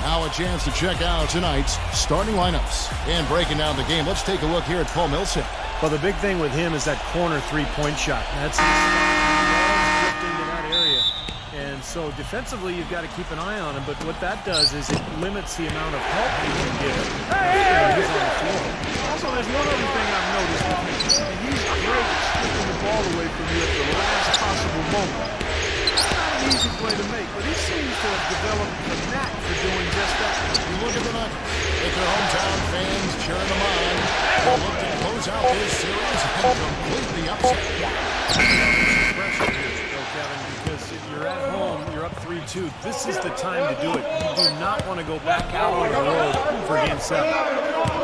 Now a chance to check out tonight's starting lineups. And breaking down the game, let's take a look here at Paul Millsap. Well, the big thing with him is that corner three-point shot. That's his drifting to that area. And so defensively, you've got to keep an eye on him. But what that does is it limits the amount of help he can get when he's on the floor. Also, there's one other thing I've noticed with him. He's great at stripping the ball away from you at the last possible moment. It's not an easy play to make, but he seems to have developed a knack for doing just that. You look at the Nuggets. With their hometown fans cheering them on, they'll look to close out this series and complete the upset. Pressure here, Kevin, because if you're at home, you're up 3-2. This is the time to do it. You do not want to go back out on the road for Game 7.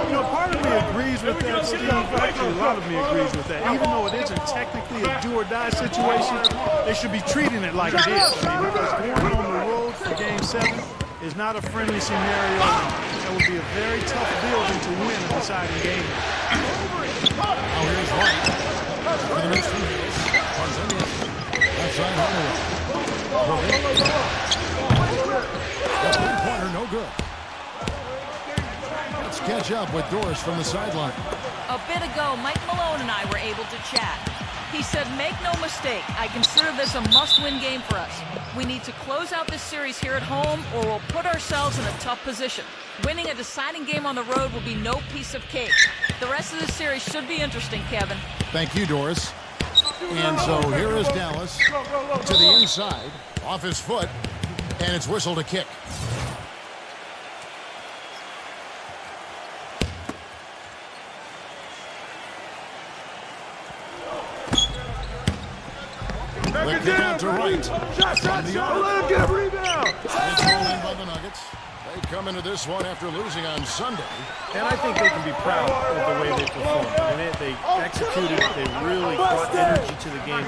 You know, part of me agrees with that, Steve. Actually, a lot of me agrees with that. Even though it isn't technically a do-or-die situation, they should be treating it like it is. I mean, because going on the road for Game 7 is not a friendly scenario. That would be a very tough building to win a deciding game. Now here's White. For the next 2 minutes. Outside Holloway. The three-pointer, no good. Let's catch up with Doris from the sideline. A bit ago, Mike Malone and I were able to chat. He said, make no mistake, I consider this a must-win game for us. We need to close out this series here at home or we'll put ourselves in a tough position. Winning a deciding game on the road will be no piece of cake. The rest of the series should be interesting, Kevin. Thank you, Doris. And so here is Dallas to the inside, off his foot, and it's whistled a kick. The kick out to right. From the arc. Let him get a rebound. It's rolling by the Nuggets. They come into this one after losing on Sunday. And I think they can be proud of the way they performed. I mean, they executed, they really brought energy to the game.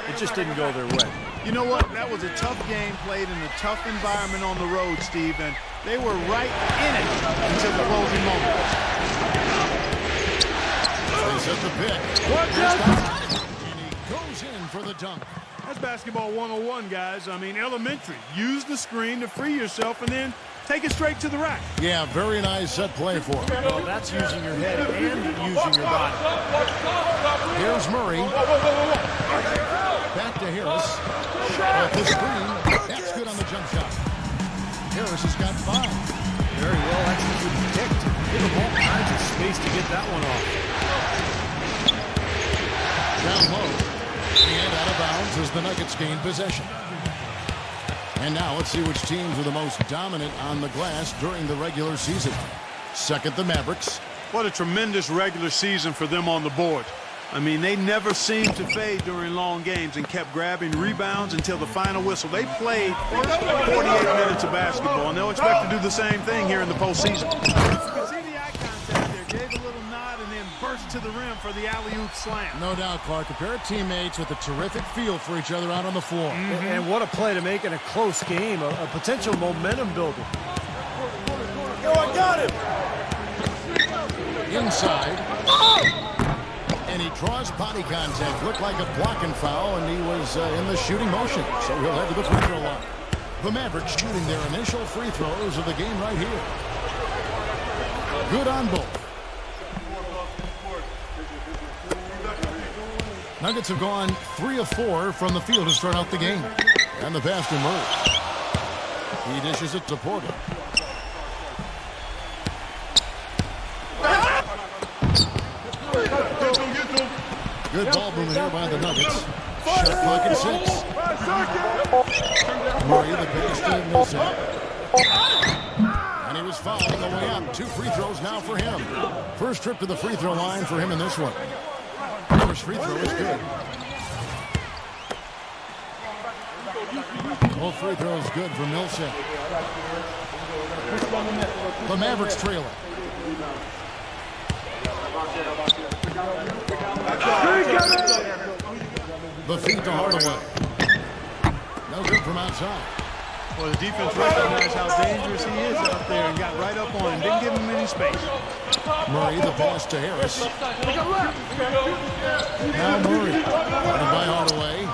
It just didn't go their way. You know what? That was a tough game played in a tough environment on the road, Steve, and they were right in it until the closing moment. They set the pick. And he goes in for the dunk. That's basketball 101, guys. I mean, elementary. Use the screen to free yourself and then take it straight to the rack. Yeah, very nice set play for him. Well, that's using your head and using your body. Here's Murray. Back to Harris. Off the screen. That's good on the jump shot. Harris has got 5. Very well executed pick to give him all kinds of space to get that one off. Down low. And out of bounds as the Nuggets gain possession. And now let's see which teams were the most dominant on the glass during the regular season. Second, the Mavericks. What a tremendous regular season for them on the board. I mean, they never seemed to fade during long games and kept grabbing rebounds until the final whistle. They played 48 minutes of basketball, and they'll expect to do the same thing here in the postseason. You can see the eye contact there. Gave a little nod and then burst to the rim for the alley-oop slam. No doubt, Clark. A pair of teammates with a terrific feel for each other out on the floor. And what a play to make in a close game, a potential momentum builder. Yo, I got him! Inside. And he draws body contact. Looked like a blocking foul, and he was in the shooting motion. So he'll head to the free throw line. The Mavericks shooting their initial free throws of the game right here. Good on both. Nuggets have gone 3 of 4 from the field to start out the game. And the pass to Murray. He dishes it to Porter. Good ball movement here by the Nuggets. Shot clock at 6. Murray, the pass to Millsap. And he was fouled on the way up. 2 free throws now for him. First trip to the free throw line for him in this one. First free throw is good. Both free throws good for Millsap. The Mavericks trail it. The feed to Hardaway. No good from outside. Well, the defense recognized how dangerous he is out there and got right up on him. Didn't give him any space. Murray, the pass to Harris. Now Murray. Running by Hardaway.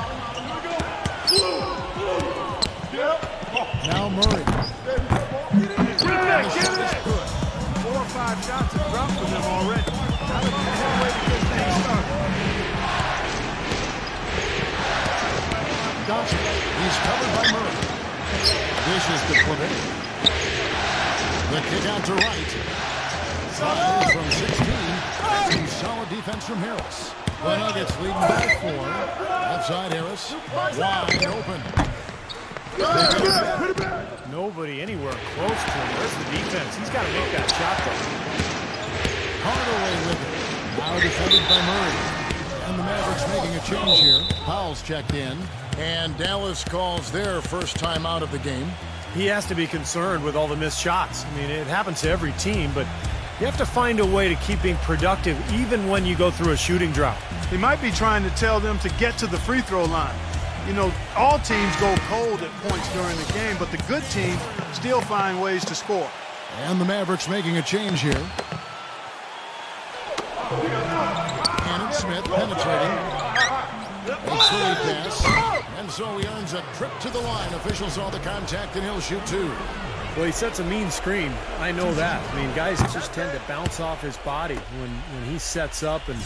Now Murray. He's covered by Murray. Dishes to Clement. The kick out to right. Five from 16. Some solid defense from Harris. The Nuggets leading by 4. Left side Harris. Wide open. Nobody anywhere close to him. Where's the defense? He's got to make that shot, though. Hardaway with it. Now defended by Murray. And the Mavericks making a change here. Powell's checked in. And Dallas calls their first time out of the game. He has to be concerned with all the missed shots. I mean, it happens to every team, but you have to find a way to keep being productive even when you go through a shooting drought. He might be trying to tell them to get to the free throw line. You know, all teams go cold at points during the game, but the good teams still find ways to score. And the Mavericks making a change here. Cannon Smith penetrating. Makes the lead pass. And so he earns a trip to the line. Officials saw the contact and he'll shoot 2. Well, he sets a mean screen. I know that. I mean, guys just tend to bounce off his body when he sets up and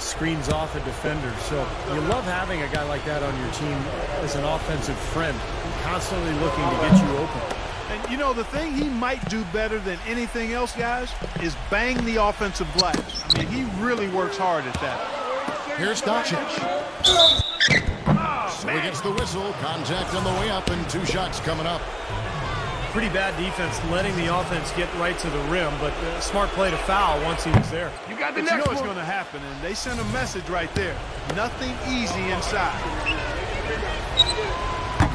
screens off a defender. So you love having a guy like that on your team as an offensive friend, constantly looking to get you open. And, you know, the thing he might do better than anything else, guys, is bang the offensive glass. I mean, he really works hard at that. Here's Doncic. So he gets the whistle. Contact on the way up and 2 shots coming up. Pretty bad defense letting the offense get right to the rim, but smart play to foul once he was there. You got the next one. It's going to happen, and they sent a message right there. Nothing easy inside.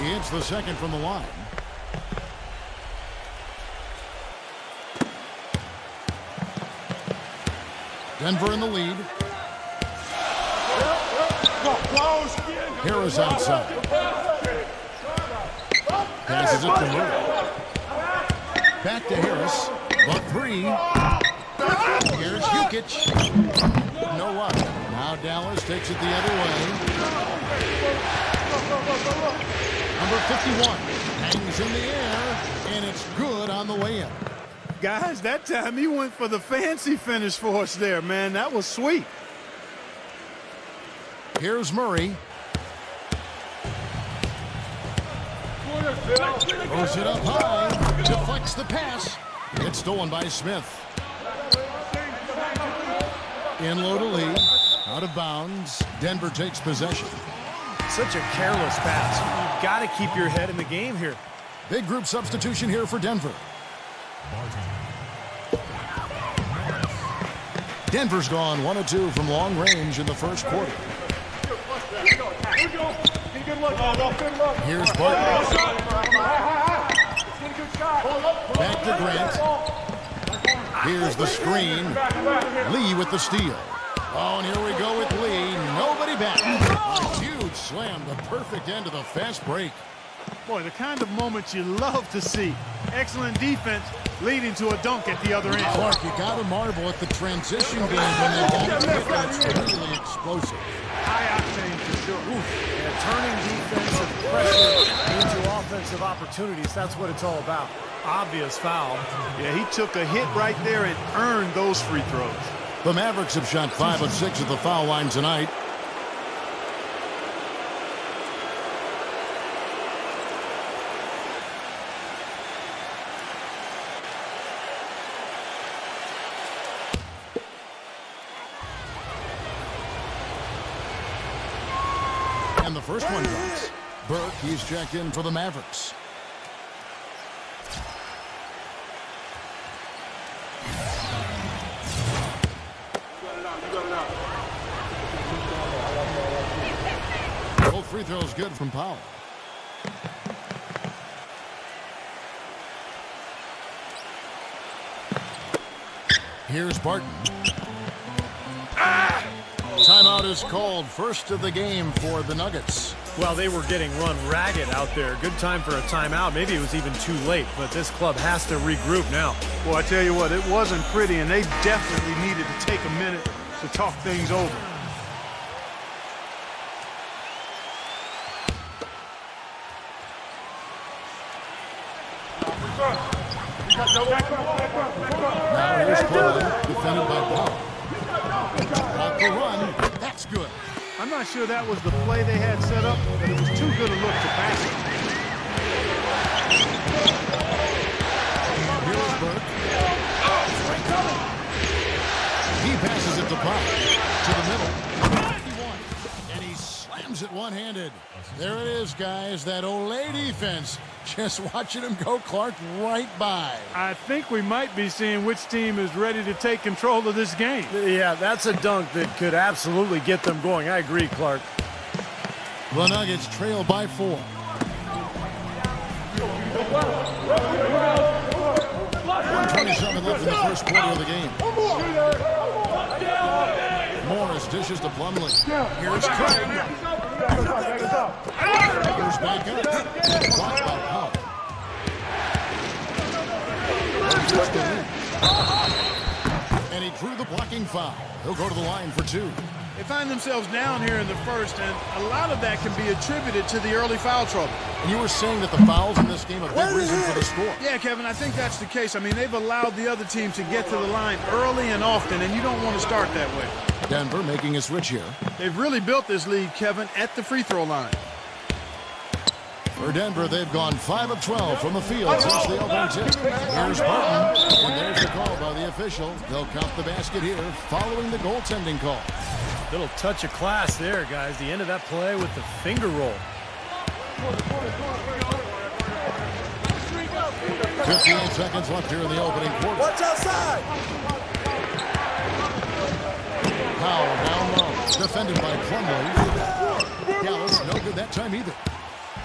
He hits the second from the line. Denver in the lead. Harris outside. Passes it to Murray. Back to Harris. But 3. Here's Jokic. No luck. Now Dallas takes it the other way. Number 51 hangs in the air, and it's good on the way in. Guys, that time he went for the fancy finish for us there, man. That was sweet. Here's Murray. Throws it up high. Deflects the pass. It's stolen by Smith. In low to Lee. Out of bounds. Denver takes possession. Such a careless pass. You've got to keep your head in the game here. Big group substitution here for Denver. Denver's gone 1 of 2 from long range in the first quarter. Here's Barton. Back to Grant. Here's the screen. Lee with the steal. Oh, and here we go with Lee. Nobody back. A huge slam. The perfect end of the fast break. Boy, the kind of moments you love to see. Excellent defense leading to a dunk at the other end. Clark, you got to marvel at the transition game when they got to hit. It's really explosive. High octane for sure. Yeah, turning defensive pressure into offensive opportunities. That's what it's all about. Obvious foul. Yeah, he took a hit right there and earned those free throws. The Mavericks have shot 5 of 6 at the foul line tonight. And the first one drops. Burke, he's checked in for the Mavericks. Both free throws good from Powell. Here's Barton. Timeout is called. First of the game for the Nuggets. Well, they were getting run ragged out there. Good time for a timeout. Maybe it was even too late, but this club has to regroup now. Well, I tell you what, it wasn't pretty, and they definitely needed to take a minute to talk things over. Now here's Cole, defended by Powell. Off the run. That's good. I'm not sure that was the play they had set up, but it was too good a look to pass it. Here's Burke. He passes it to Pop. To the middle. And he slams it one-handed. There it is, guys. That Olay defense. Just watching him go, Clark, right by. I think we might be seeing which team is ready to take control of this game. Yeah, that's a dunk that could absolutely get them going. I agree, Clark. The Nuggets trail by 4. .127 left in the first quarter of the game. Morris dishes to Plumlee. Here's Craig. Goes back up. Blocked by Powell. And he drew the blocking foul. He'll go to the line for 2. They find themselves down here in the first, and a lot of that can be attributed to the early foul trouble. And you were saying that the fouls in this game are a big reason for the score. Yeah, Kevin, I think that's the case. I mean, they've allowed the other team to get to the line early and often, and you don't want to start that way. Denver making a switch here. They've really built this lead, Kevin, at the free throw line. For Denver, they've gone 5 of 12 from the field since the opening tip. Here's Barton, and there's the call by the official. They'll count the basket here following the goaltending call. Little touch of class there, guys. The end of that play with the finger roll. 58 seconds left here in the opening quarter. Watch outside. Powell down low, defended by Plumlee. Dallas no good that time either.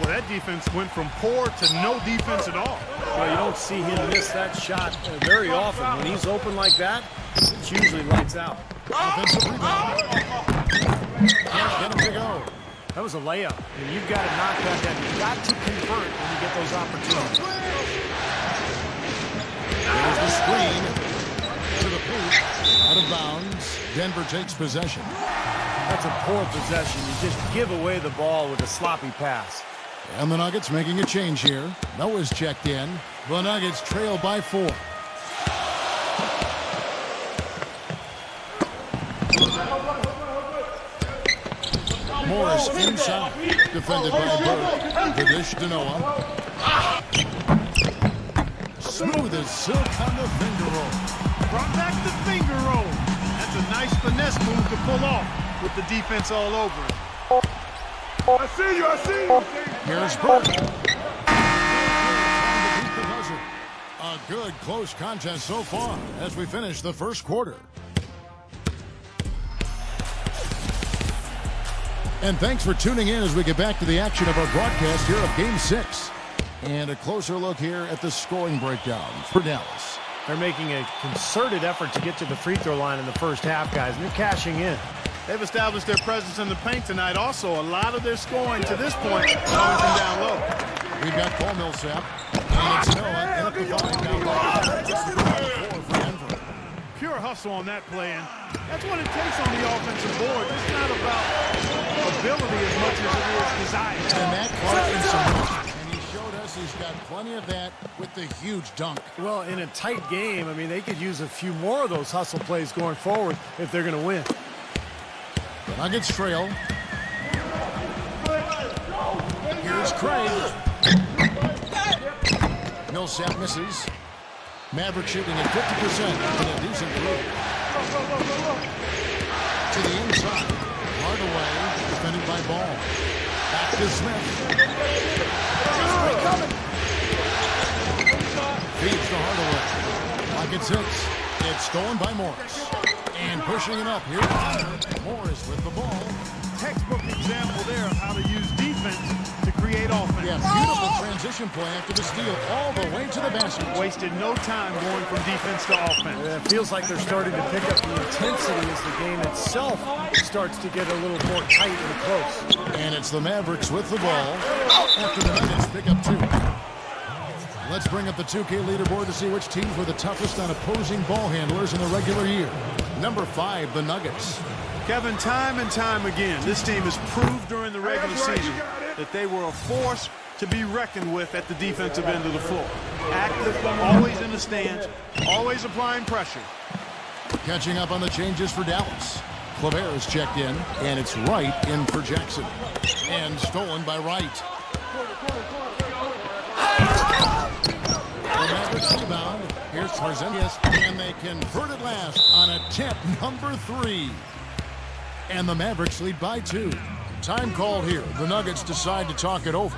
Well, that defense went from poor to no defense at all. Well, you don't see him miss that shot very often. When he's open like that, it's usually lights out. Offensive rebound. Can't get him to go. That was a layup. And you've got to knock that down. You've got to convert when you get those opportunities. There's the screen to the post. Out of bounds. Denver takes possession. That's a poor possession. You just give away the ball with a sloppy pass. And the Nuggets making a change here. Noah's checked in. The Nuggets trail by 4. Morris inside. Defended by Burke. The dish to Noah. Smooth as silk on the finger roll. Brought back the finger roll. That's a nice finesse move to pull off with the defense all over it. I see you. Here's Burke. A good close contest so far as we finish the first quarter. And thanks for tuning in as we get back to the action of our broadcast here of Game 6. And a closer look here at the scoring breakdown for Dallas. They're making a concerted effort to get to the free throw line in the first half, guys, and they're cashing in. They've established their presence in the paint tonight. Also, a lot of their scoring to this point coming from down low. We've got Paul Millsap, and it's Noah at the line down low. For Denver. Pure hustle on that play, and that's what it takes on the offensive board. It's not about ability as much as it is desire. And that Clark in some, and he showed us he's got plenty of that with the huge dunk. Well, in a tight game, I mean, they could use a few more of those hustle plays going forward if they're going to win. The Nuggets trail. Here's Craig. Millsap misses. Maverick shooting at 50% in a decent throw. To the inside. Hardaway defended by Ball. Back to Smith. Feeds to Hardaway. Like it's 6. It's stolen by Morris. And pushing it up here. Morris with the ball. Textbook example there of how to use defense to create offense. Yeah, beautiful transition play after the steal all the way to the basket. Wasted no time going from defense to offense. It feels like they're starting to pick up the intensity as the game itself starts to get a little more tight and close. And it's the Mavericks with the ball after the Nuggets pick up 2. Let's bring up the 2K leaderboard to see which teams were the toughest on opposing ball handlers in the regular year. Number 5, the Nuggets. Kevin, time and time again, this team has proved during the regular season that they were a force to be reckoned with at the defensive end of the floor. Active, always in the stands, always applying pressure. Catching up on the changes for Dallas. Clavert is checked in, and it's Wright in for Jackson. And stolen by Wright. The Mavericks rebound. Here's Porzingis, and they convert it last on attempt number 3. And the Mavericks lead by 2. Time called here. The Nuggets decide to talk it over.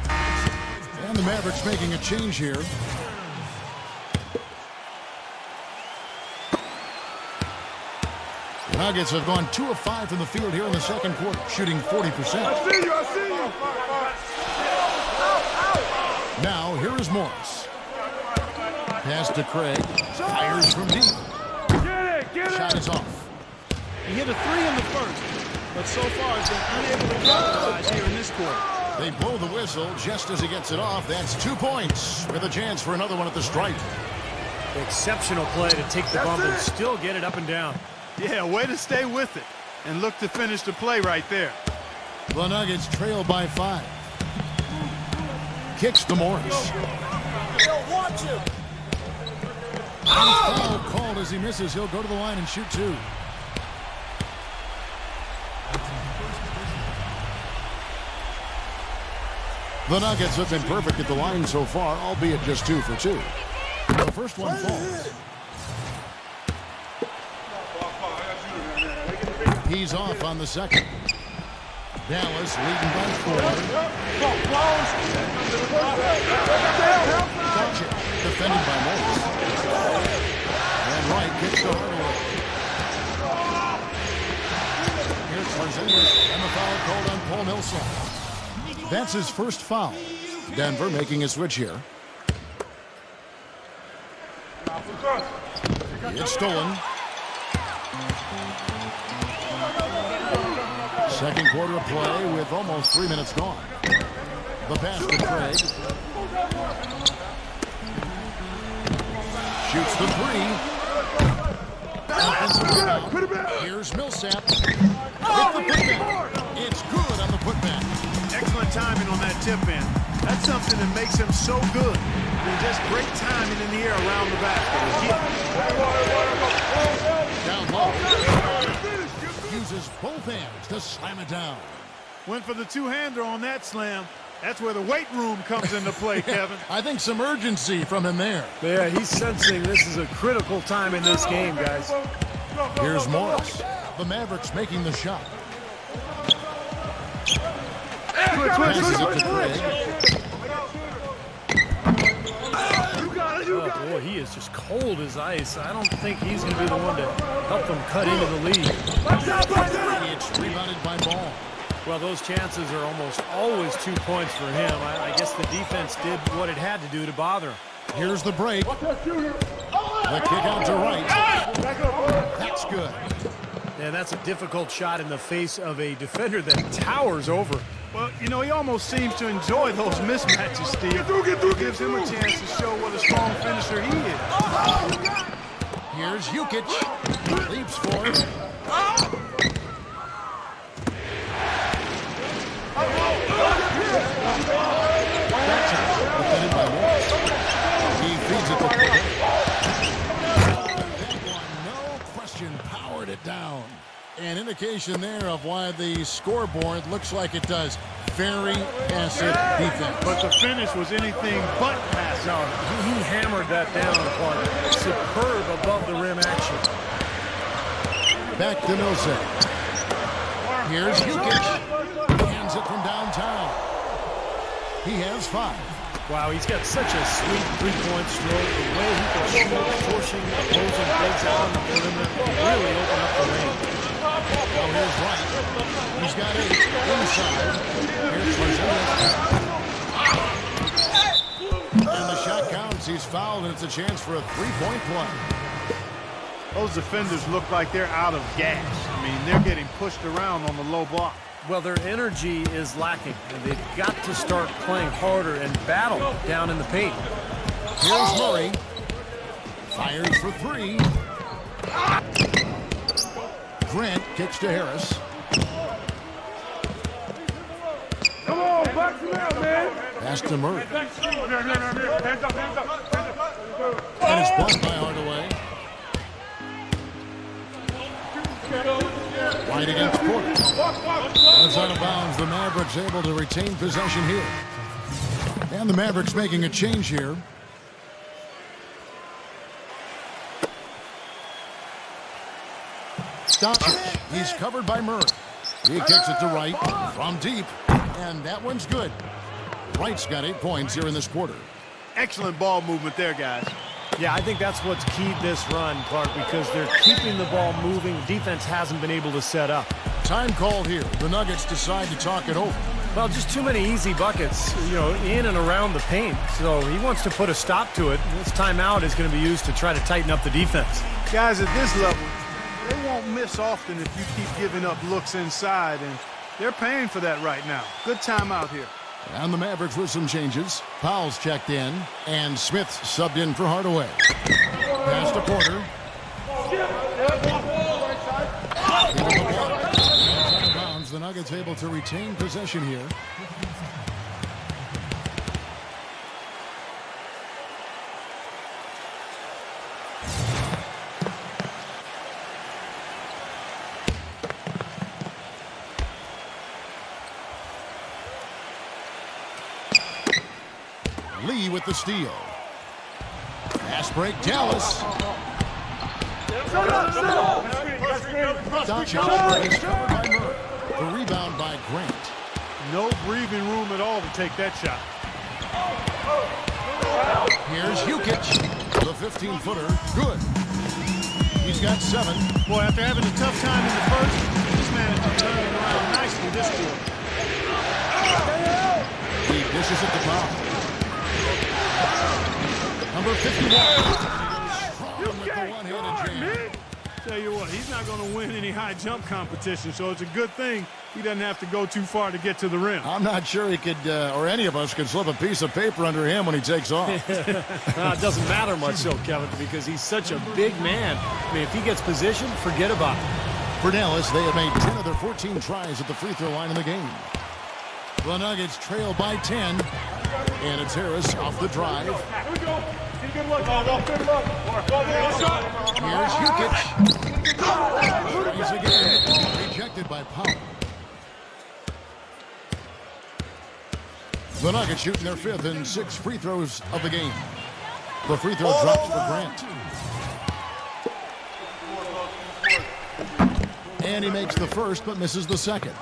And the Mavericks making a change here. The Nuggets have gone 2 of 5 from the field here in the second quarter, shooting 40%. I see you. Now, here is Morris. Pass to Craig. Fires from deep. Get it. Shot is off. He hit a 3 in the first, but so far has been unable to capitalize here in this quarter. They blow the whistle just as he gets it off. That's 2 points with a chance for another one at the stripe. Exceptional play to take the bump and still get it up and down. Yeah, way to stay with it and look to finish the play right there. The Nuggets trail by 5. Kicks to Morris. Foul called as he misses. He'll go to the line and shoot 2. The Nuggets have been perfect at the line so far, albeit just 2 for 2. The first one falls. He's off on the second. Dallas leading by 4. Gotcha. Defended by Morris. And Wright kicks to Hardaway. Here's Porzingis, and the foul called on Paul Millsap. That's his first foul. Denver making a switch here. It's stolen. Second quarter of play with almost 3 minutes gone. The pass to Craig. Shoots the 3. Here's Millsap. With the putback. It's good on the putback. Excellent timing on that tip in. That's something that makes him so good. I mean, just great timing in the air around the basket. Down low. Uses both hands to slam it down. Went for the two-hander on that slam. That's where the weight room comes into play, Kevin. I think some urgency from him there. Yeah, he's sensing this is a critical time in this game, guys. Here's Morris. The Mavericks making the shot. Passes it to Craig. Oh, boy, he is just cold as ice. I don't think he's going to be the one to help them cut into the lead. It's rebounded by Ball. Well, those chances are almost always 2 points for him. I guess the defense did what it had to do to bother him. Here's the break. The kick out to Wright. That's good. And that's a difficult shot in the face of a defender that towers over. Well, you know, he almost seems to enjoy those mismatches, Steve. Gives him a chance to show what a strong finisher he is. Here's Jukic. Leaps for it. Defended by Morris. He feeds it to Craig. No question, powered it down. An indication there of why the scoreboard looks like it does. Very passive defense. But the finish was anything but passive. No, he hammered that down apart. Superb above the rim action. Back to Millsap. Here's Jukic. Hands it from downtown. He has 5. Wow, he's got such a sweet three-point stroke. The way he can shoot, forcing opposing bigs out on the perimeter, really open up the lane. Well, here's Wright. He's got 8 inside. Here's Porzingis. And the shot counts. He's fouled, and it's a chance for a 3-point play. Those defenders look like they're out of gas. I mean, they're getting pushed around on the low block. Well, their energy is lacking, and they've got to start playing harder and battle down in the paint. Here's Murray. Fires for 3. Grant kicks to Harris. Come on, box him out, man. Pass to Murray. Hands up. And it's blocked by Hardaway. Right against Porter. That's out of bounds. The Mavericks able to retain possession here. And the Mavericks making a change here. Doncic. He's covered by Murray. He kicks it to Wright from deep. And that one's good. Wright's got 8 points here in this quarter. Excellent ball movement there, guys. Yeah, I think that's what's keyed this run, Clark, because they're keeping the ball moving. Defense hasn't been able to set up. Time called here. The Nuggets decide to talk it over. Well, just too many easy buckets, in and around the paint. So he wants to put a stop to it. This timeout is going to be used to try to tighten up the defense. Guys, at this level, they won't miss often if you keep giving up looks inside, and they're paying for that right now. Good timeout here. And the Mavericks with some changes. Powell's checked in, and Smith subbed in for Hardaway. Pass to Porter. Out of bounds. The Nuggets able to retain possession here. Lee with the steal. Pass break, Dallas. Doncic is covered by Murray. The rebound by Grant. No breathing room at all to take that shot. Here's Jukic. The 15-footer. Good. He's got 7. Boy, after having a tough time in the first, this man has turned it around nicely this quarter. He dishes it to Powell. Number 51. Strong with the one-handed jam. Tell you what, he's not going to win any high jump competition, so it's a good thing he doesn't have to go too far to get to the rim. I'm not sure he could, or any of us could slip a piece of paper under him when he takes off. It doesn't matter much, so, Kevin, because he's such a big man. I mean, if he gets positioned, forget about it. For Dallas, they have made 10 of their 14 tries at the free throw line in the game. The Nuggets trail by 10. And it's Harris off the drive. Here we go. Good look. Good look. Here's Jukic. He's again rejected by Powell. The Nuggets shooting their 5th and 6th free throws of the game. The free throw drops for Grant. And he makes the first but misses the second.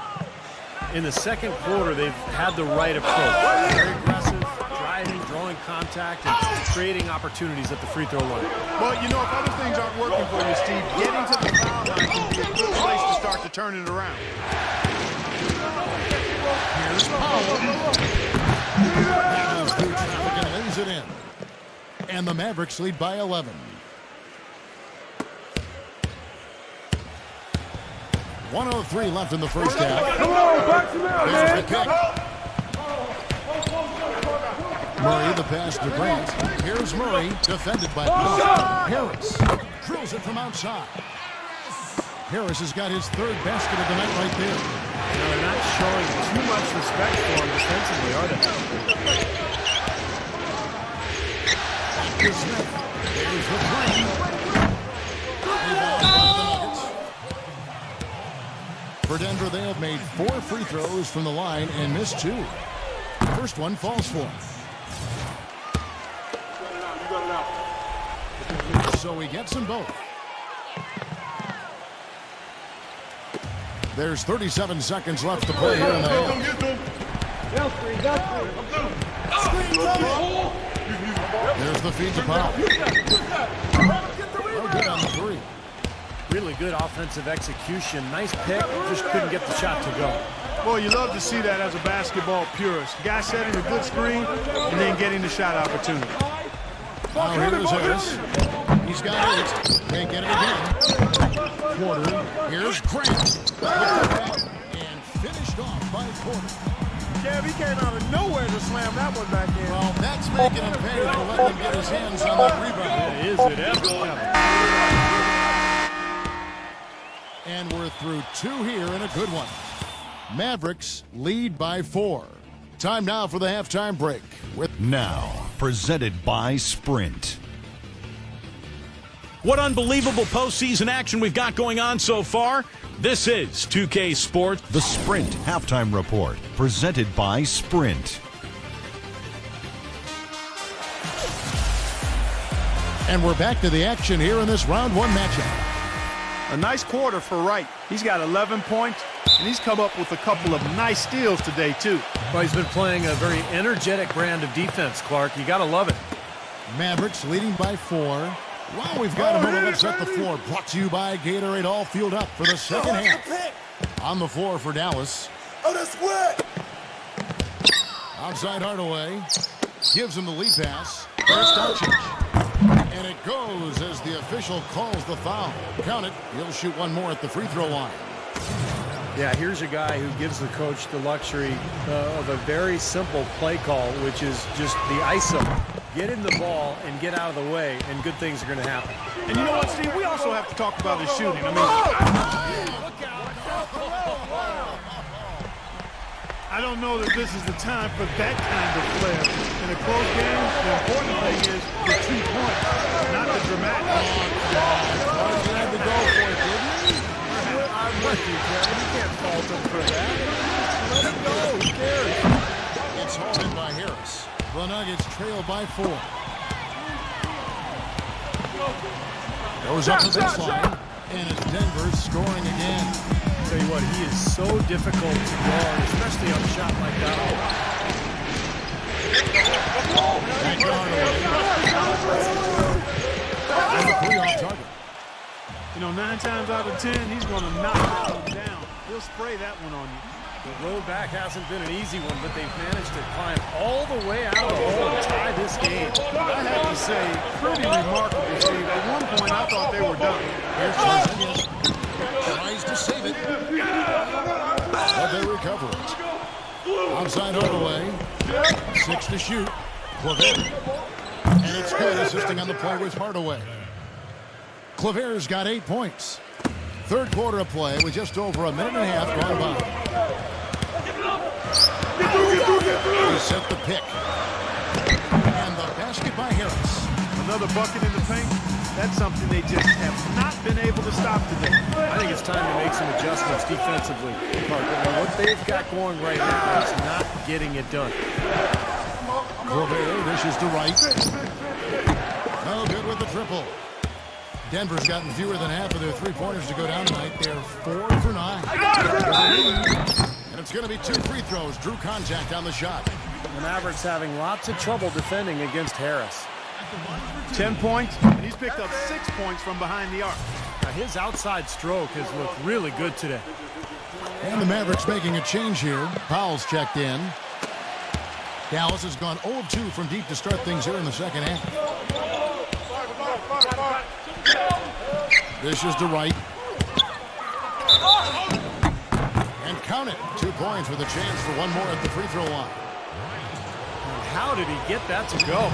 In the second quarter, they've had the right approach. Very aggressive, driving, drawing contact, and creating opportunities at the free throw line. Well, if other things aren't working for you, Steve, getting to the foul line can be a good place to start to turn it around. Here's Powell. Handles through traffic and lays it in. And the Mavericks lead by 11. .103 left in the first half. Come on, box him out, There's the man. kick. Murray, the pass to Grant. Here's Murray, defended by Powell. Harris drills it from outside. Harris has got his 3rd basket of the night right there. They're not showing too much respect for him defensively, are they? To Smith. There's the 3. Rebound by the Nuggets. For Denver, they have made 4 free throws from the line and missed 2. First one falls for him. So he gets them both. There's 37 seconds left to play here in the half. There's the feed to Powell. Oh, good on the 3. Really good offensive execution. Nice pick, just couldn't get the shot to go. Well, you love to see that as a basketball purist. Guy setting a good screen and then getting the shot opportunity. Now here's Harris. He's got 8. Can't get it again. Porter. Here's Grant. And finished off by Porter. Yeah, he came out of nowhere to slam that one back in. Well, that's making him pay for letting him get his hands on that rebound. Is it ever, Kevin? And we're through 2 here and a good one. Mavericks lead by 4. Time now for the halftime break. With Now, presented by Sprint. What unbelievable postseason action we've got going on so far. This is 2K Sports. The Sprint Halftime Report, presented by Sprint. And we're back to the action here in this round one matchup. A nice quarter for Wright. He's got 11 points, and he's come up with a couple of nice steals today, too. Well, he's been playing a very energetic brand of defense, Clark. You got to love it. Mavericks leading by 4. Well, we've got a moment. Let's set the floor. Brought to you by Gatorade. All fueled up for the second half. On the floor for Dallas. Oh, that's wet. Outside Hardaway. Gives him the lead pass. There's Doncic. And it goes as the official calls the foul. Count it. He'll shoot one more at the free throw line. Yeah, here's a guy who gives the coach the luxury of a very simple play call, which is just the ISO. Get in the ball and get out of the way, and good things are going to happen. And you know what, Steve? We also have to talk about his shooting. I mean, I don't know that this is the time for that kind of flair. In a close game, the important thing is the 2 points, not the dramatic. You had to go for it, didn't you? I'm with you, Kevin. You can't fault him for that. Let it go. Who cares? It's hauled in by Harris. The Nuggets trail by 4. Goes up the baseline, and it's Denver scoring again. Tell you what, he is so difficult to guard, especially on a shot like that. Back to Hardaway. And the 3 off target. You know, 9 times out of 10, he's going to knock that one down. He'll spray that one on you. The road back hasn't been an easy one, but they've managed to climb all the way out of the hole and tie this game. I have to say, pretty remarkable, Steve. At one point, I thought they were done. Here's Porzingis. Tries to save it. But they recover it. Outside Hardaway. 6 to shoot. Claver. And it's good, assisting on the play with Hardaway. Claver's got 8 points. Third quarter of play with just over a minute and a half gone by. He set the pick. And the basket by Harris. Another bucket in the paint. That's something they just have not been able to stop today. I think it's time to make some adjustments defensively, Parker. What they've got going right now is not getting it done. Claver dishes to Wright. No good with the triple. Denver's gotten fewer than half of their 3-pointers to go down tonight. They're 4 for 9. And it's going to be 2 free throws. Drew contact on the shot. The Mavericks having lots of trouble defending against Harris. 10 points, and he's picked up 6 points from behind the arc. Now his outside stroke has looked really good today. And the Mavericks making a change here. Powell's checked in. Dallas has gone 0-2 from deep to start things here in the second half. This is to Wright. And count it. 2 points with a chance for one more at the free throw line. How did he get that to go?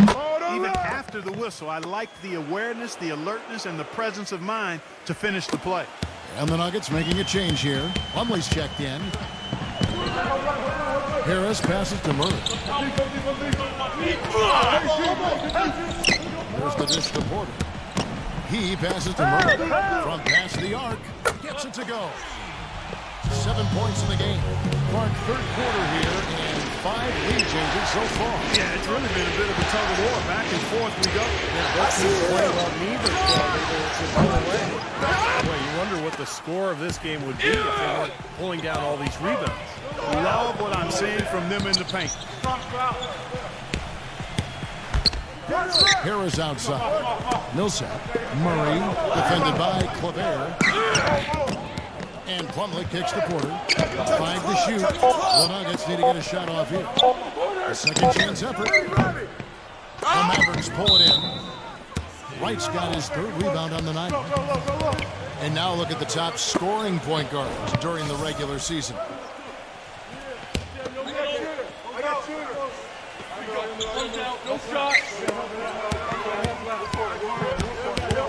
Even after the whistle, I liked the awareness, the alertness, and the presence of mind to finish the play. And the Nuggets making a change here. Plumlee's checked in. Harris passes to Murray. There's the dish to Porter. He passes to Murray. From past the arc. Gets it to go. 7 points in the game. Clark, third quarter here, and 5 lead changes so far. Yeah, it's really been a bit of a tug of war. Back and forth we go. Yeah, both teams play well. Neither squad able to pull away. Boy, you wonder what the score of this game would be if they weren't pulling down all these rebounds. Love what I'm seeing from them in the paint. Harris outside. Millsap. Murray defended by Claver. And Plumlee kicks to Porter. 5 to shoot. The Nuggets need to get a shot off here. A second chance effort. The Mavericks pull it in. Wright's got his 3rd rebound on the night. And now look at the top scoring point guards during the regular season.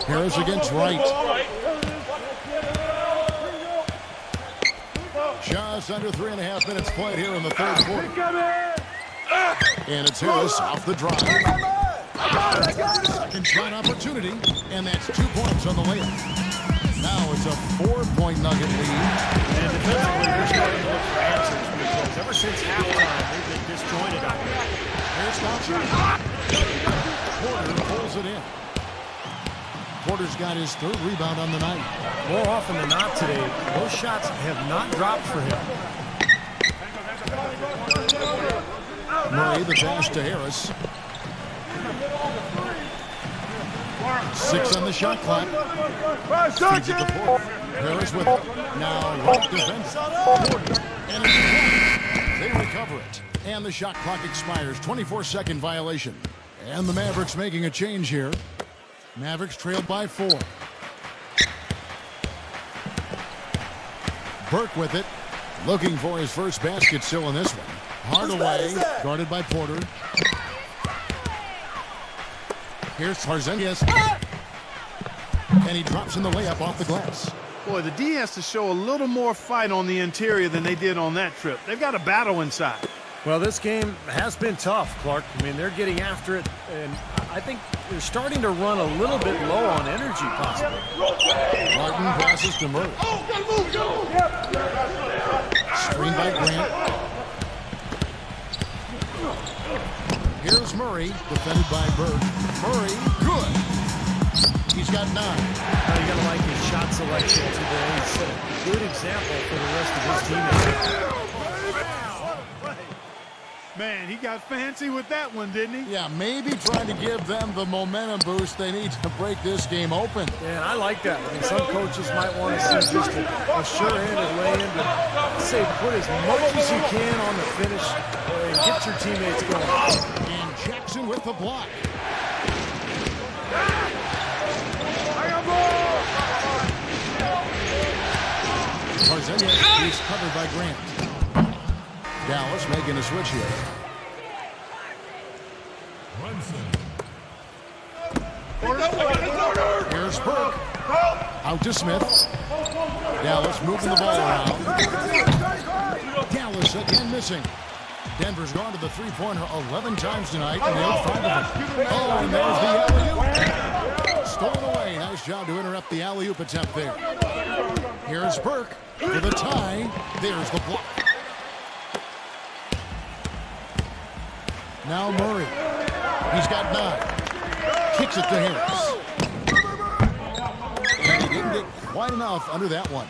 Harris against Wright. Just under 3.5 minutes played here in the third quarter. And it's Harris off the drive. Second shot opportunity, and that's 2 points on the layup. Now it's a 4-point Nugget lead. And defensively, they're starting to look for answers because ever since halftime, they've been disjointed out there. Here's Thompson. Porter pulls it in. Porter's got his 3rd rebound on the night. More often than not today, those shots have not dropped for him. Murray, the pass to Harris. 6 on the shot clock. Feeds it to Porter. Harris with it. Now right defense. Porter. And it's blocked. They recover it. And the shot clock expires. 24-second violation. And the Mavericks making a change here. Mavericks trailed by 4. Burke with it. Looking for his first basket still in this one. Hardaway, guarded by Porter. Here's Porzingis. And he drops in the layup off the glass. Boy, the D has to show a little more fight on the interior than they did on that trip. They've got a battle inside. Well, this game has been tough, Clark. I mean, they're getting after it, and I think they're starting to run a little bit low on energy, possibly. Martin passes to Murray. Screen by Grant. Here's Murray, defended by Burke. Murray, good. He's got 9. Now you got to like his shot selection today. He set a good example for the rest of his teammates. Man, he got fancy with that one, didn't he? Yeah, maybe trying to give them the momentum boost they need to break this game open. And I like that. I mean, some coaches might want to see just a sure-handed lay-in, but I'd say put as much as you can on the finish and get your teammates going. And Jackson with the block. Porzingis is covered by Grant. Dallas making a switch here. Here's Burke. Out to Smith. Dallas moving the ball around. Dallas again missing. Denver's gone to the three-pointer 11 times tonight, and they have 5 of them. Oh, and there's the alley-oop. Stolen away. Nice job to interrupt the alley-oop attempt there. Here's Burke for the tie. There's the block. Now Murray. He's got 9. Kicks it to Harris. And he didn't get quite enough under that one.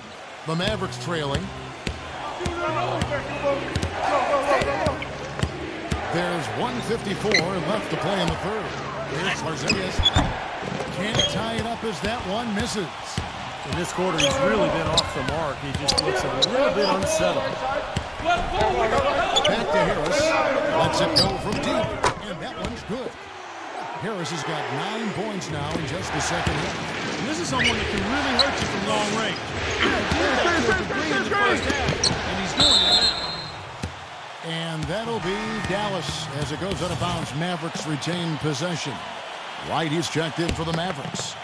The Mavericks trailing. There's 1:54 left to play in the 3rd. Here's Porzingis. Can't tie it up as that one misses. In this quarter, he's really been off the mark. He just looks a little bit unsettled. Back to Harris. Lets it go from deep. And that one's good. Harris has got 9 points now in just the second half. And this is someone that can really hurt you from long range. He did that to a degree in the first half, and he's doing it now. And that'll be Dallas as it goes out of bounds. Mavericks retain possession. White is checked in for the Mavericks.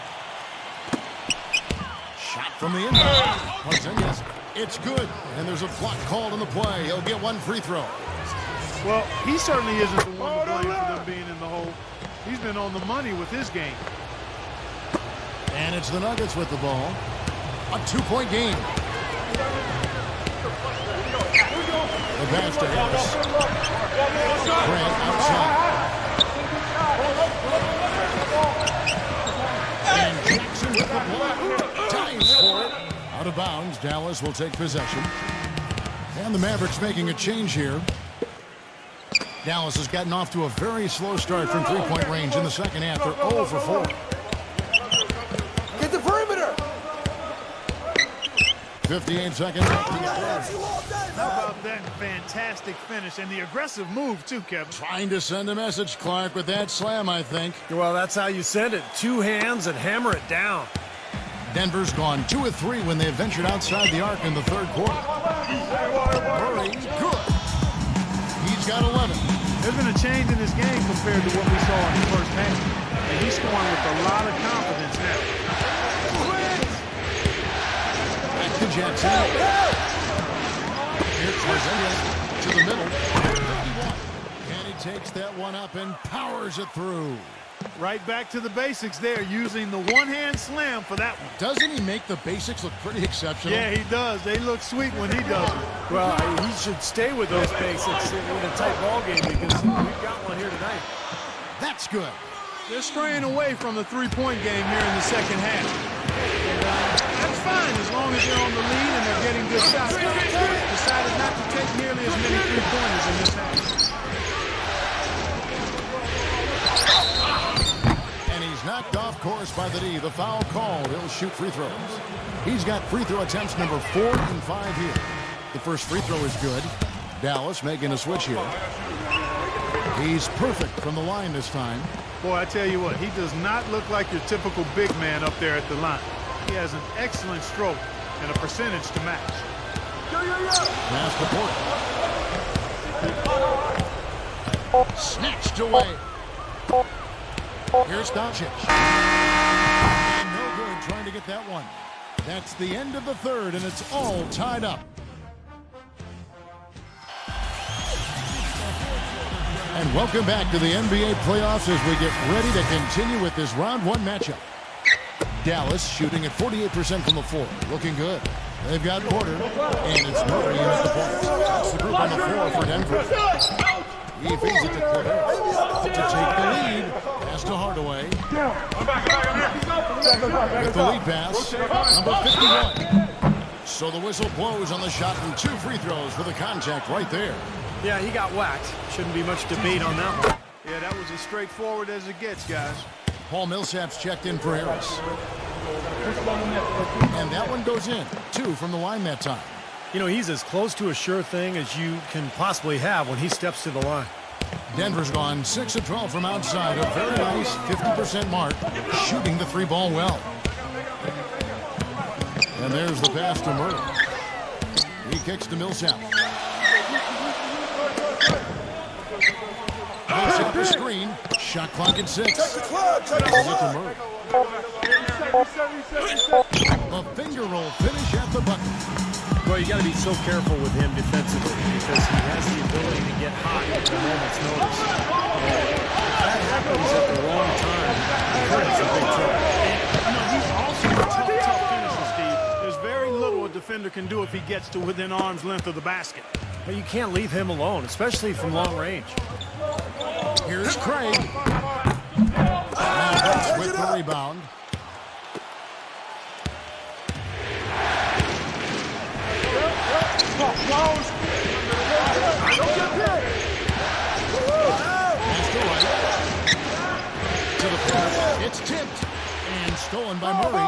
Shot from the inside. Porzingis. It's good. And there's a block called on the play. He'll get 1 free throw. Well, he certainly isn't the one to blame for them being in the hole. He's been on the money with his game. And it's the Nuggets with the ball. A 2-point game. The pass to Harris. Grant outside. And Jackson with the block. Dives for it. Out of bounds. Dallas will take possession. And the Mavericks making a change here. Dallas has gotten off to a very slow start from 3-point range in the second half. They're 0 for 4. Get the perimeter! 58 seconds left. How about that fantastic finish and the aggressive move, too, Kevin? Trying to send a message, Clark, with that slam, I think. Well, that's how you send it. 2 hands and hammer it down. Denver's gone 2 of 3 when they ventured outside the arc in the 3rd quarter. Murray, good. He's got 11. There's been a change in his game compared to what we saw in the first half. And he's scoring with a lot of confidence now. Back to Jackson. Here's Porzingis to the middle. 51. And he takes that one up and powers it through. Right back to the basics there, using the one-hand slam for that one. Doesn't he make the basics look pretty exceptional? Yeah, he does. They look sweet when he does it. Well, he should stay with those basics in a tight ball game because we've got one here tonight. That's good. They're straying away from the three-point game here in the second half. That's fine as long as they're on the lead and they're getting good shots. Decided not to take nearly as many three-pointers in this half. And he's knocked off course by the D. The foul called. He'll shoot free throws. He's got free throw attempts number 4 and 5 here. The first free throw is good. Dallas making a switch here. He's perfect from the line this time. Boy, I tell you what, he does not look like your typical big man up there at the line. He has an excellent stroke and a percentage to match. Pass to Porter. Snatched away. Here's Doncic. And no good trying to get that one. That's the end of the third, and it's all tied up. And welcome back to the NBA playoffs as we get ready to continue with this round 1 matchup. Dallas shooting at 48% from the floor. Looking good. They've got Porter, and it's Murray in at the points. That's the group on the floor for Denver. He feeds it to Porter to take the lead. Pass to Hardaway. With the lead pass, number 51. So the whistle blows on the shot and 2 free throws for the contact right there. Yeah, he got whacked. Shouldn't be much debate on that one. Yeah, that was as straightforward as it gets, guys. Paul Millsap's checked in for Harris. And that one goes in. 2 from the line that time. You know, he's as close to a sure thing as you can possibly have when he steps to the line. Denver's gone 6 of 12 from outside. A very nice 50% mark. Shooting the 3-ball well. And there's the pass to Murray. He kicks to Millsap. Millsap the screen. Shot clock at 6. To Murray. A finger roll finish at the bucket. Well, you got to be so careful with him defensively because he has the ability to get hot at a moment's notice. And if that happens at the wrong time, it's a big trouble. He's also a tough finisher, Steve. There's very little a defender can do if he gets to within arm's length of the basket. But you can't leave him alone, especially from long range. Here's Craig. Now with the rebound. To the pass. It's tipped and stolen by Murray.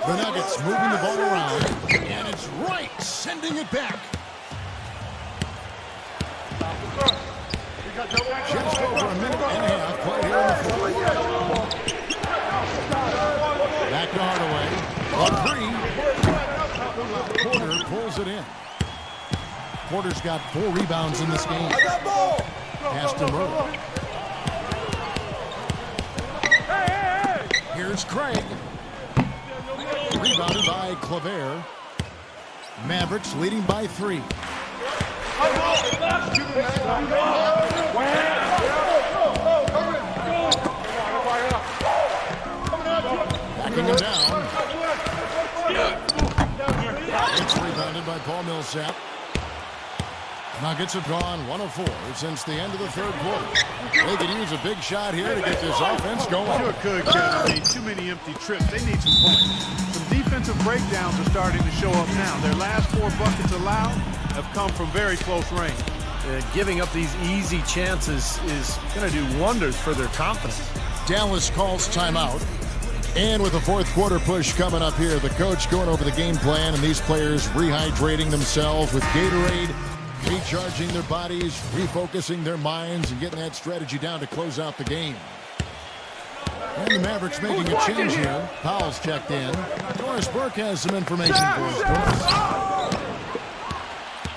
The Nuggets moving the ball around, and it's right, sending it back. Just over a minute and a half played here in the fourth. Back to Hardaway. A 3. Porter pulls it in. Porter's got 4 rebounds in this game. Pass to Murray. Here's Craig. Rebounded by Claver. Mavericks leading by 3. Backing him down. It's rebounded by Paul Millsap. Nuggets have gone 1 of 4 since the end of the third quarter. They could use a big shot here to get this offense going. Sure could, Kevin. Too many empty trips. They need some points. Some defensive breakdowns are starting to show up now. Their last 4 buckets allowed have come from very close range. Giving up these easy chances is going to do wonders for their confidence. Dallas calls timeout. And with the fourth quarter push coming up here, the coach going over the game plan and these players rehydrating themselves with Gatorade, recharging their bodies, refocusing their minds, and getting that strategy down to close out the game. And the Mavericks making a change here. Powell's checked in. Doris Burke has some information for us. Doris.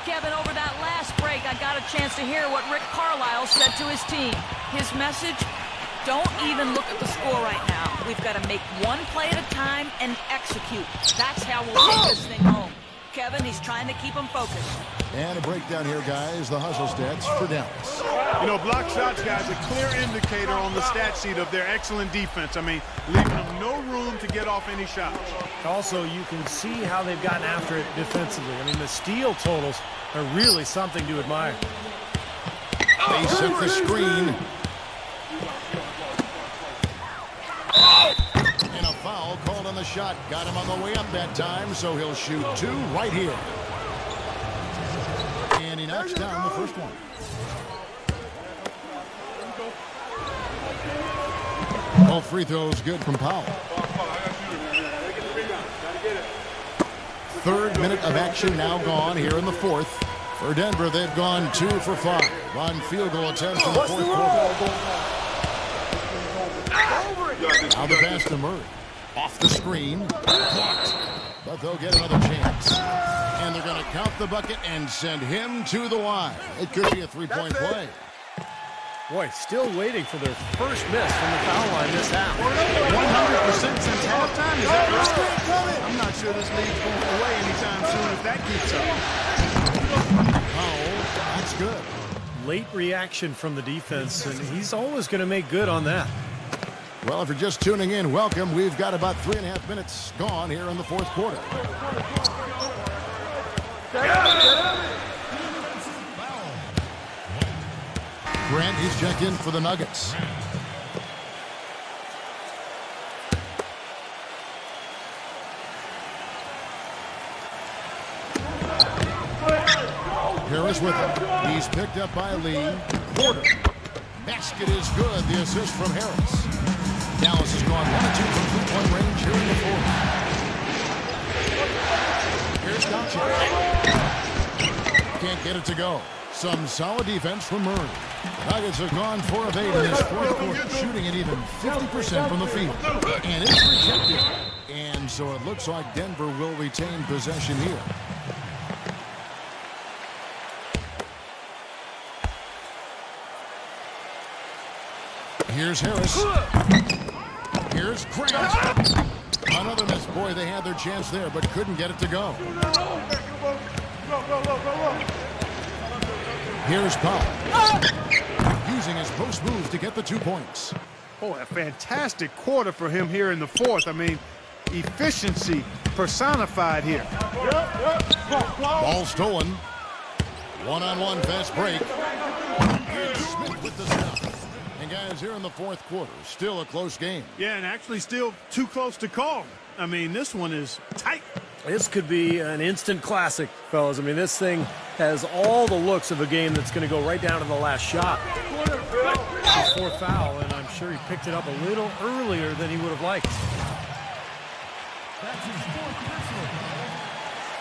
Kevin, over that last break, I got a chance to hear what Rick Carlisle said to his team. His message, don't even look at the score right now. We've got to make one play at a time and execute. That's how we'll take this thing home. Kevin, he's trying to keep them focused. And a breakdown here, guys. The hustle stats for Dallas. You know, block shots, guys, a clear indicator on the stat sheet of their excellent defense. I mean, leaving them no room to get off any shots. Also, you can see how they've gotten after it defensively. I mean, the steal totals are really something to admire. They set the screen. And a foul called on the shot. Got him on the way up that time, so he'll shoot 2 right here. And he knocks down the first one. All free throws good from Powell. 3rd minute of action now gone here in the 4th. For Denver, they've gone 2 for 5 on field goal attempts in the 4th quarter. Now the pass to Murray. Off the screen. Blocked. But they'll get another chance. And they're going to count the bucket and send him to the line. It could be a 3-point play. Boy, still waiting for their first miss from the foul line this half. 100% since halftime. Is that right? I'm not sure this lead's going away anytime soon if that keeps up. Oh, that's good. Late reaction from the defense, and he's always going to make good on that. Well, if you're just tuning in, welcome. We've got about 3.5 minutes gone here in the 4th quarter. Grant, he's checked in for the Nuggets. Harris with him. He's picked up by Lee. Porter. Basket is good. The assist from Harris. Dallas has gone 1 of 2 from 3-point range here in the 4th. Here's Doncic. Can't get it to go. Some solid defense from Murray. Nuggets have gone 4 of 8 in this 4th quarter, shooting at even 50% from the field. And it's rejected. And so it looks like Denver will retain possession here. Here's Harris. Here's Grant. Another miss. Boy, they had their chance there, but couldn't get it to go. Here's Powell. Using his post moves to get the 2 points. Oh, a fantastic quarter for him here in the 4th. I mean, efficiency personified here. Ball stolen. One-on-one fast break. And Smith with the stop. And guys, here in the 4th quarter, still a close game. Yeah, and actually still too close to call. I mean, this one is tight. This could be an instant classic, fellas. I mean, this thing has all the looks of a game that's going to go right down to the last shot. His 4th foul, and I'm sure he picked it up a little earlier than he would have liked. That's his 4th personal foul.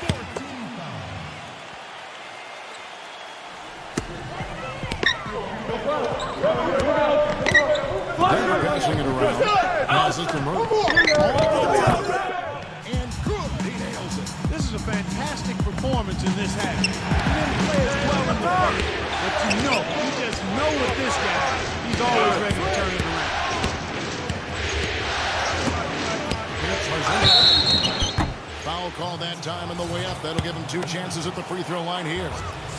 14 foul. Denver passing it around. Passes it to Murray. This is a fantastic performance in this half. He didn't play as well in the first, but you just know with this guy, he's always ready to turn it around. Foul call that time on the way up. That'll give him 2 chances at the free throw line here.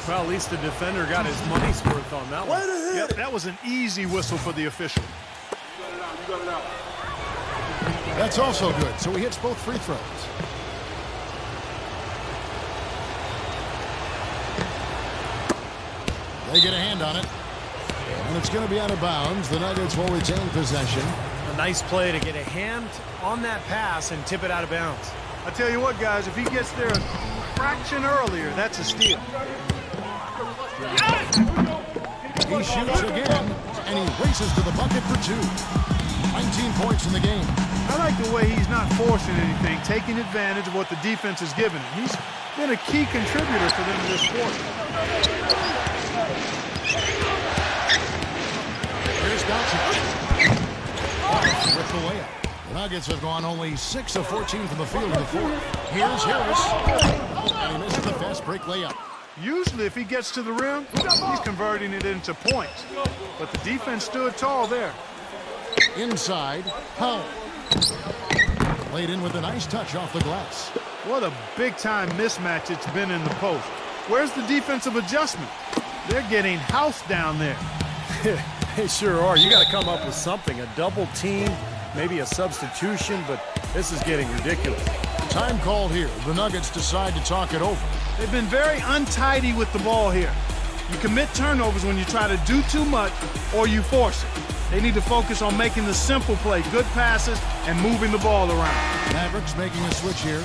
Well, at least the defender got his money's worth on that one. Yep, that was an easy whistle for the official. That's also good. So he hits both free throws. They get a hand on it. And it's going to be out of bounds. The Nuggets will retain possession. A nice play to get a hand on that pass and tip it out of bounds. I tell you what, guys, if he gets there a fraction earlier, that's a steal. He shoots again, and he races to the bucket for 2. 19 points in the game. I like the way he's not forcing anything, taking advantage of what the defense has given him. He's been a key contributor for them this quarter. Here's Doncic. With the layup. The Nuggets have gone only 6 of 14 from the field in the 4th. Here's Harris. And he misses the fast break layup. Usually if he gets to the rim, he's converting it into points. But the defense stood tall there. Inside, Powell. Played in with a nice touch off the glass. What a big-time mismatch it's been in the post. Where's the defensive adjustment? They're getting housed down there. They sure are. You got to come up with something, a double team, maybe a substitution, but this is getting ridiculous. Time called here. The Nuggets decide to talk it over. They've been very untidy with the ball here. You commit turnovers when you try to do too much or you force it. They need to focus on making the simple play, good passes, and moving the ball around. Mavericks making a switch here.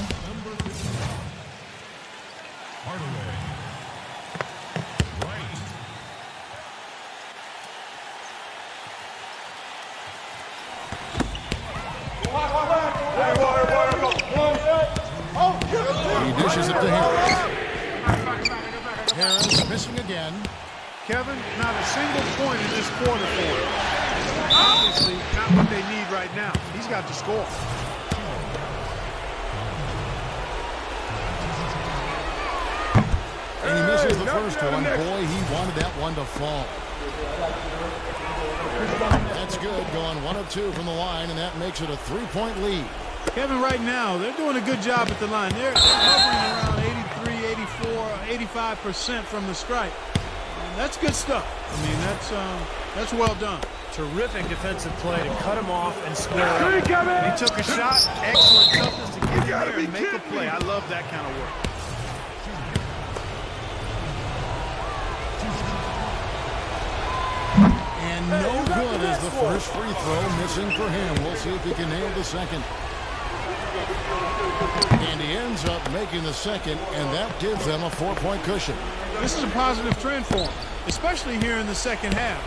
He dishes it to Harris. Harris missing again. Kevin, not a single point in this quarter for him. Obviously, not what they need right now. He's got to score. And he misses the first one. Boy, he wanted that one to fall. That's good, going 1 of 2 from the line, and that makes it a 3-point lead. Kevin, right now, they're doing a good job at the line. They're hovering around 83, 84, 85% from the stripe. And that's good stuff. I mean, that's well done. Terrific defensive play to cut him off and square up. And he took a shot. Excellent toughness to get in there and make a play. I love that kind of work. And no good as the first free throw missing for him. We'll see if he can nail the second. And he ends up making the second, and that gives them a 4-point cushion. This is a positive trend for him, especially here in the second half.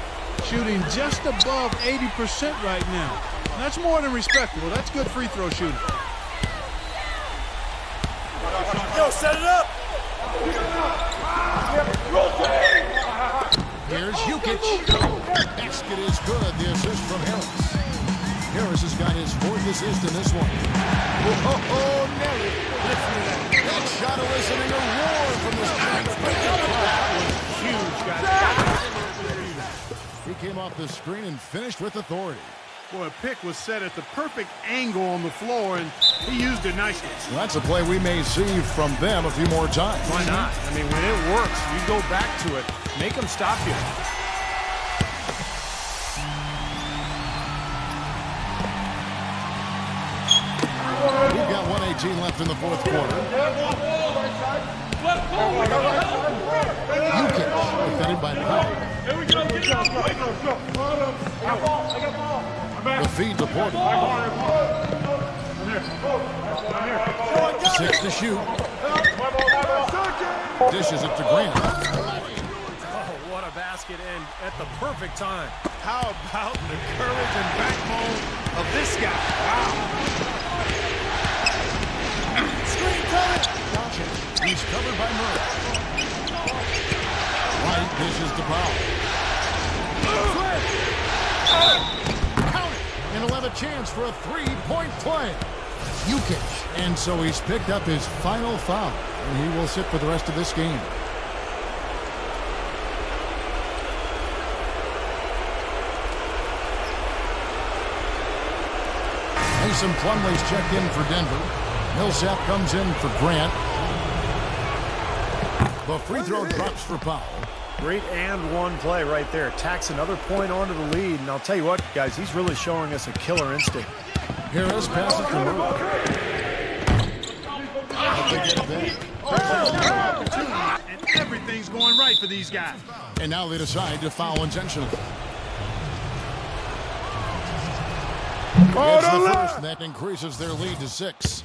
Shooting just above 80% right now. And that's more than respectable. That's good free throw shooting. Yo, set it up. Here's Jukic. Basket is good. The assist from Harris. Harris has got his 4th assist in this one. Oh, Nelly. That shot eliciting a roar from the Spurs. That was huge, guys. He came off the screen and finished with authority. Boy, a pick was set at the perfect angle on the floor, and he used it nicely. Well, that's a play we may see from them a few more times. Why not? I mean, when it works, you go back to it. Make them stop you. We've got 1:18 left in the 4th quarter. Jukic, defended by Powell. The feed to Porter. 6 to shoot. Dishes it to Grant. Oh, what a basket and at the perfect time. How about the courage and backbone of this guy? Wow. Screen coming. He's covered by Murray. White dishes to Powell. Count it. And he'll have a chance for a 3-point play. Jukic. And so he's picked up his final foul. And he will sit for the rest of this game. Mason Plumlee's checked in for Denver. Millsap comes in for Grant. The free throw drops for Powell. Great and one play right there. Tacks another point onto the lead. And I'll tell you what, guys, he's really showing us a killer instinct. Harris passes to Murray. And everything's going right for these guys. And now they decide to foul intentionally. It's the first, and that increases their lead to 6.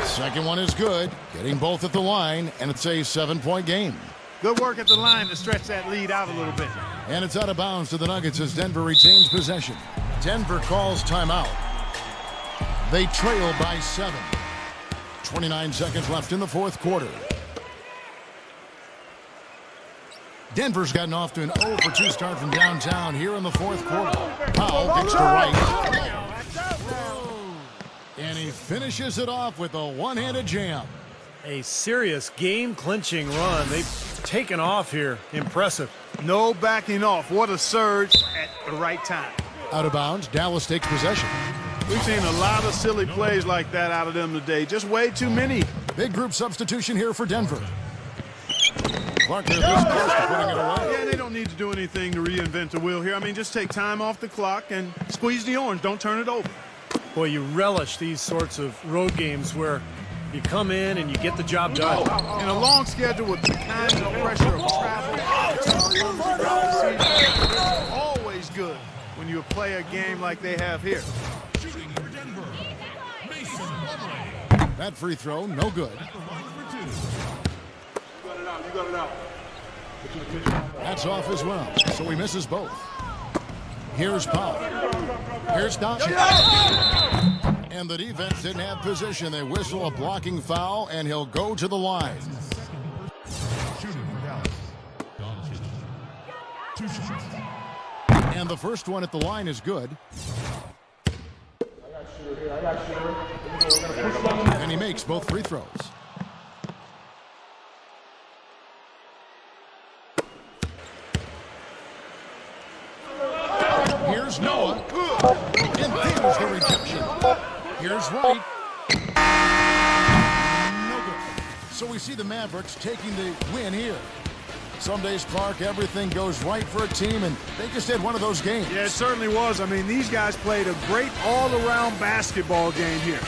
Second one is good, getting both at the line, and it's a 7-point game. Good work at the line to stretch that lead out a little bit. And it's out of bounds to the Nuggets as Denver retains possession. Denver calls timeout. They trail by 7. 29 seconds left in the 4th quarter. Denver's gotten off to an 0-for-2 start from downtown here in the 4th quarter. Powell kicks to right. And he finishes it off with a one-handed jam. A serious game-clinching run. They've taken off here. Impressive. No backing off. What a surge at the right time. Out of bounds, Dallas takes possession. We've seen a lot of silly plays like that out of them today. Just way too many. Big group substitution here for Denver. Clark, they're this close to putting it away. Yeah, they don't need to do anything to reinvent the wheel here. I mean, just take time off the clock and squeeze the orange. Don't turn it over. Boy, you relish these sorts of road games where you come in and you get the job done. In a long schedule with the kind of pressure of travel, it's always good when you play a game like they have here. That free throw, no good. That's off as well, so he misses both. Here's Powell. Here's Doncic. And the defense didn't have position. They whistle a blocking foul, and he'll go to the line. And the first one at the line is good. And he makes both free throws. Here's Noah. And there's the rejection. Here's White. No good. So we see the Mavericks taking the win here. Some days, Clark, everything goes right for a team, and they just had one of those games. Yeah, it certainly was. I mean, these guys played a great all-around basketball game here.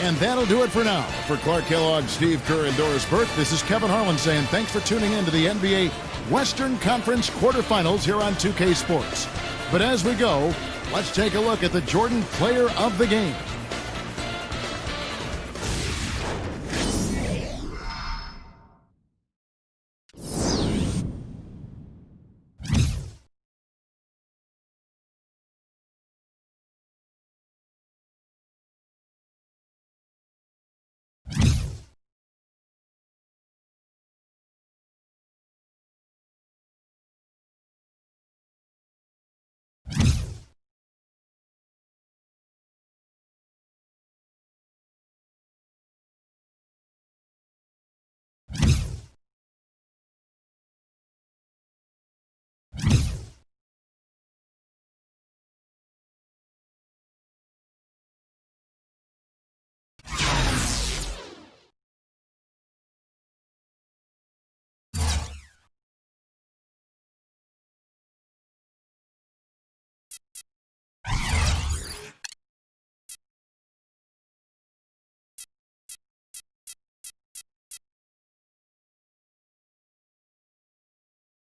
And that'll do it for now. For Clark Kellogg, Steve Kerr, and Doris Burke, this is Kevin Harlan saying thanks for tuning in to the NBA Western Conference quarterfinals here on 2K Sports. But as we go, let's take a look at the Jordan Player of the Game.